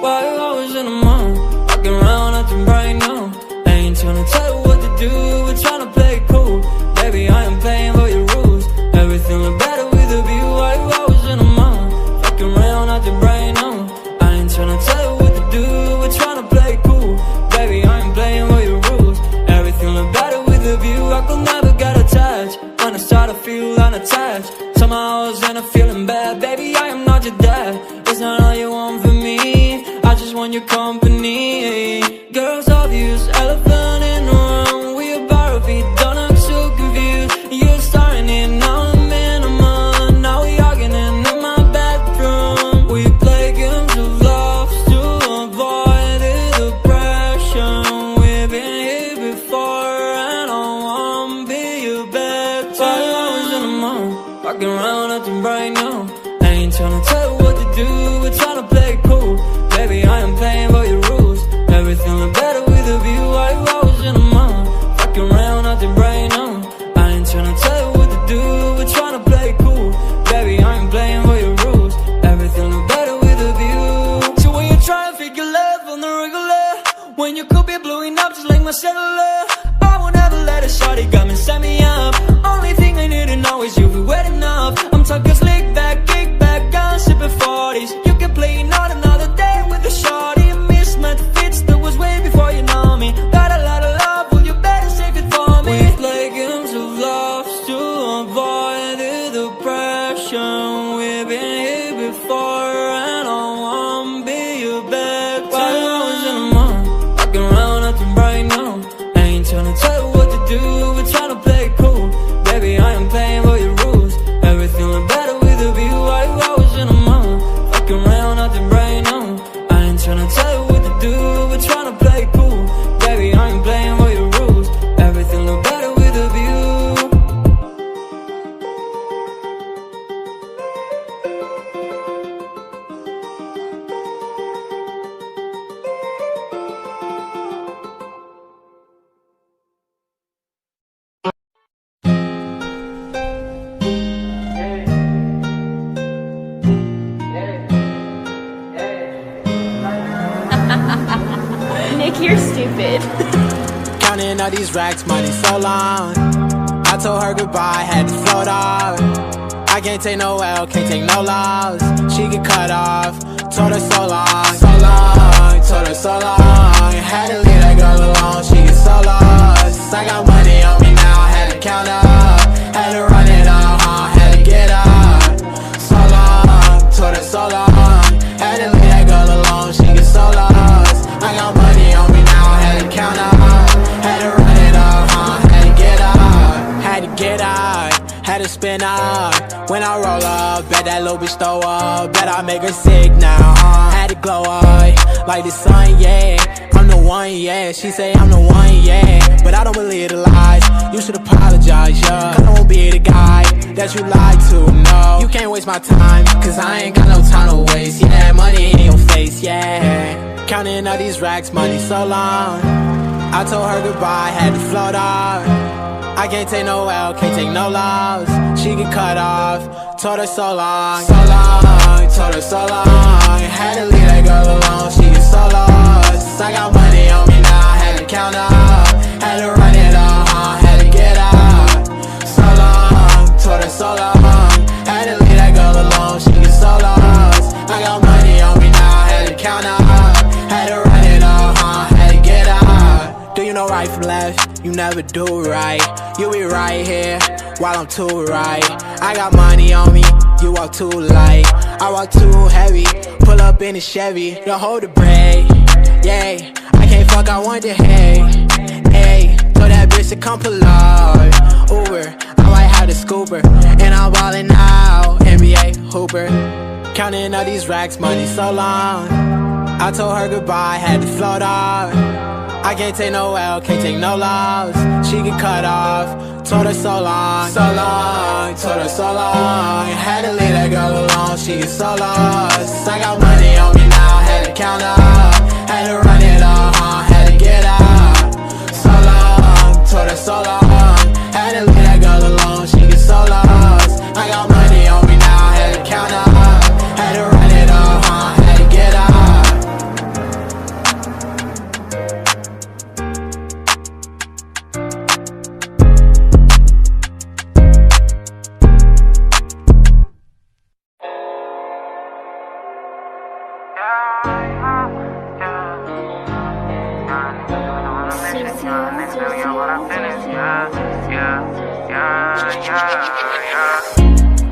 Why you always in the mood? Walking around acting bright now. I ain't tryna tell you what to do, we're tryna play it cool. Baby, I am playing by your rules. Everything look better with a view. Why you always in the mood? Walking around acting bright now. I ain't tryna tell you what to do, we're tryna play it cool. Baby, I am playing by your rules. Everything look better with a view. I could never get attached. When I start to feel unattached, somehow I was in a feeling bad. Baby, I am not your dad. It's not all you want from me, I just want your company. Girls obvious, elephant in the room. We about to be done, I'm so confused. You're starting it, now I'm in a month. Now we arguing in my bedroom. We play games of love to avoid the depression. We've been here before and I won't be your bed. Why you always in the mood? Walking around acting bright now. I ain't tryna tell you what to do, we're tryna play it cool. Baby, I am playing by your rules. Everything look better with a view. Why you always in the mood? Fucking around acting bright now. I ain't tryna tell you what to do, we're tryna play it cool. Baby, I am playing by your rules. Everything look better with a view. So when you try to figure love on the regular, when you could be blowing up just like my cellular, I won't ever let a shawty come and set me up. Only thing I need to know is you be wet enough. I'm talking slick back, kick back, gun sipping 40s. You can play another day with a shawty. Mismatch fits that was way before you know me. Got a lot of love, well you better save it for me. We play games of love to avoid the depression. We've been here before and I won't be your bed. Why you always in the mood? Walking around acting bright now. I ain't tryna tell you what to do, we're tryna play it cool. Baby, I am playing by your rules. Everything look better with a view. Why you always in the mood? Fucking around acting bright now. I ain't tryna tell you what to do, we're tryna play it cool. Baby, I am playing by your rules. Everything look better with a view. Nick, you're stupid. Counting all these racks, money so long. I told her goodbye, had to float off. I can't take no L, can't take no loss. She get cut off, told her so long. So long, told her so long. Had to leave that girl alone, she get so lost. I got money on me now, had to count up. Had to run it up, had to get up. So long, told her so long. Had to leave that girl alone, she get so lost. I got money on me now, had to count up. Had to run it up, had to get up. Had to get out, had to spin up. When I roll up, bet that little bitch throw up. Bet I make her sick now, had to glow up like the sun, yeah. I'm the one, yeah. She say I'm the one, yeah. But I don't believe the lies. You should apologize, yeah. I won't be the guy that you lied to, no. You can't waste my time, cause I ain't got no time to waste. Yeah, money in your face, yeah. Counting all these racks, money so long. I told her goodbye, had to float off. I can't take no L, can't take no loss. She get cut off, told her so long. So long, told her so long. Had to leave that girl alone, she get so lost. I got money on me now, had to count up. Had to run it up, had to get out. So long, told her so long. Had to leave that girl alone, she get so lost. I got money on me now, had to count up. Had to run it up, had to get out. Do you know right from left? You never do right. You be right here while I'm too right. I got money on me, you walk too light. I walk too heavy, pull up in a Chevy. Don't hold the brake, yeah. I can't fuck, I want the hay, hey. Told that bitch to come pull up, Uber. I might have the scooper, and I'm ballin' out, NBA hooper. Counting all these racks, money so long. I told her goodbye, had to float off. I can't take no L, can't take no loss. She get cut off, told her so long. So long, told her so long. Had to leave that girl alone, she get so lost. I got money on me now, had to count up. Had to run it up, had to get out. So long, told her so long. Had to leave that girl alone, she get so lost. I got money on me now, had to count up. Had to run it up, had to get out.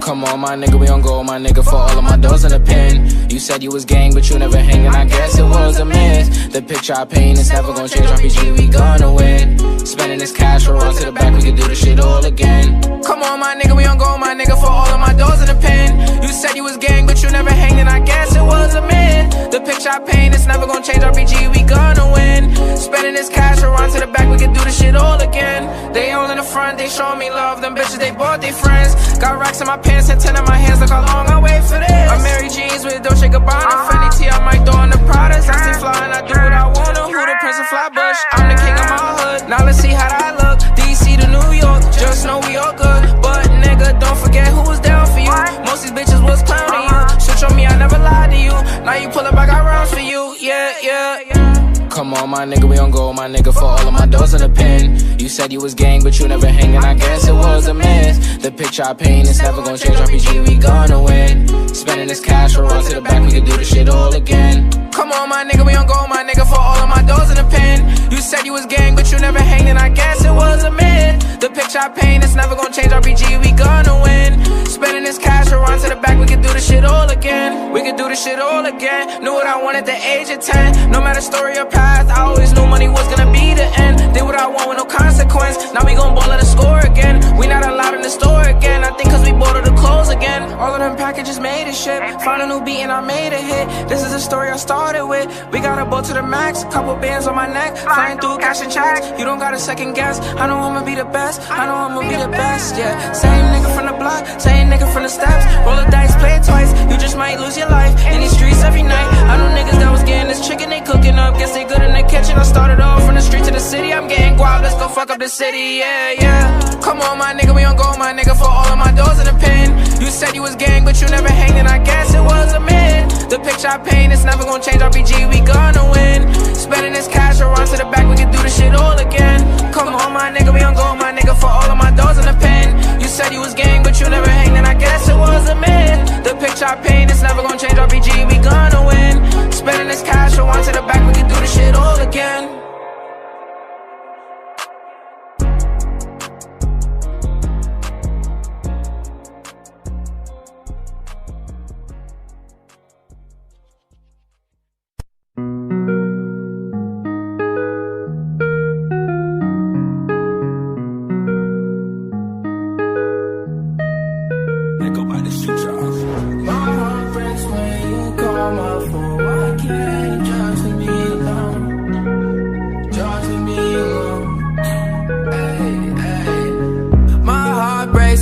Come on, my nigga, we on go, my nigga, for all of my doors in the pen. You said you was gang, but you never hanging, I guess it was a miss. The picture I paint is never gonna change, RPG, we gonna win. Spending this cash, we'll run to the back, we can do this shit all again. Come on, my nigga, we on go, my nigga, for all of my doors in the pen. You said you was gang, but you never hanging, I guess it was a myth. The picture I paint is never gonna change, RPG, we gonna win. Spending this cash, we'll run to the back, we can do this shit all again. They all in the front, they show me love, them bitches, they bought their friends. Got racks in my pants and 10 in my hands, look how long I wait for this. I'm Mary Jeans with Dolce Gabbana, Fendi T, I might throw in the Prada. 60 fly and I do what I wanna. Who the Prince of Flatbush? I'm the king of my hood. Now let's see how that look. DC to New York, just know we all good. But nigga, don't forget who was down for you. Most these bitches was clowning you. Switch on me, I never lied to you. Now you pull up, I got rounds for you. Yeah, yeah. Come on, my nigga, we on go, my nigga, for all of my doors in the pen. You said you was gang, but you never hanging, I guess it was a miss. The picture I paint is never gonna change, RPG, we gonna win. Spending this cash, we'll run to the back, we can do this shit all again. Come on, my nigga, we on go, my nigga, for all of my doors in the pen. You said you was gang, but you never hanging, I guess it was a myth. The picture I paint is never gonna change, RPG, we gonna win. Spending this cash, we'll run to the back, we can do this shit all again. We can do this shit all again. Knew what I wanted at the age of 10. No matter story or path, I always knew money was gonna be the end. Did what I want with no consequence. Now we gon' ball at the score again. We not allowed in the store again. I think cause we bought all the clothes again. All of them packages made a shit. Found a new beat and I made a hit. This is the story I started with. We got a boat to the max, couple bands on my neck, flying through cash and checks. You don't gotta second guess. I know I'ma be the best. I know I'ma be the best, yeah. Same nigga from the block, same nigga from the steps. Roll the dice, play it twice. You just might lose your life in these streets every night. I know niggas that was getting this chicken they cooking up. Guess they good in the kitchen. I started off from the street to the city. I'm getting guap, let's go fuck up the city, yeah, yeah. Come on, my nigga, we on go, my nigga, for all of my doors in the pen. You said you was gang, but you never hanging, I guess it was a myth. The picture I paint is never gonna change, RPG, we gonna win. Spending this cash, we'll run to the back, we can do this shit all again. Come on, my nigga, we on go, my nigga, for all of my doors in the pen. You said you was gang, but you never hanging, I guess it was a myth. The picture I paint is never gonna change, RPG, we gonna win. Spending this cash, we'll run to the back, we can do this shit all again.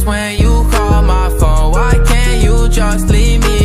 When you call my phone, why can't you just leave me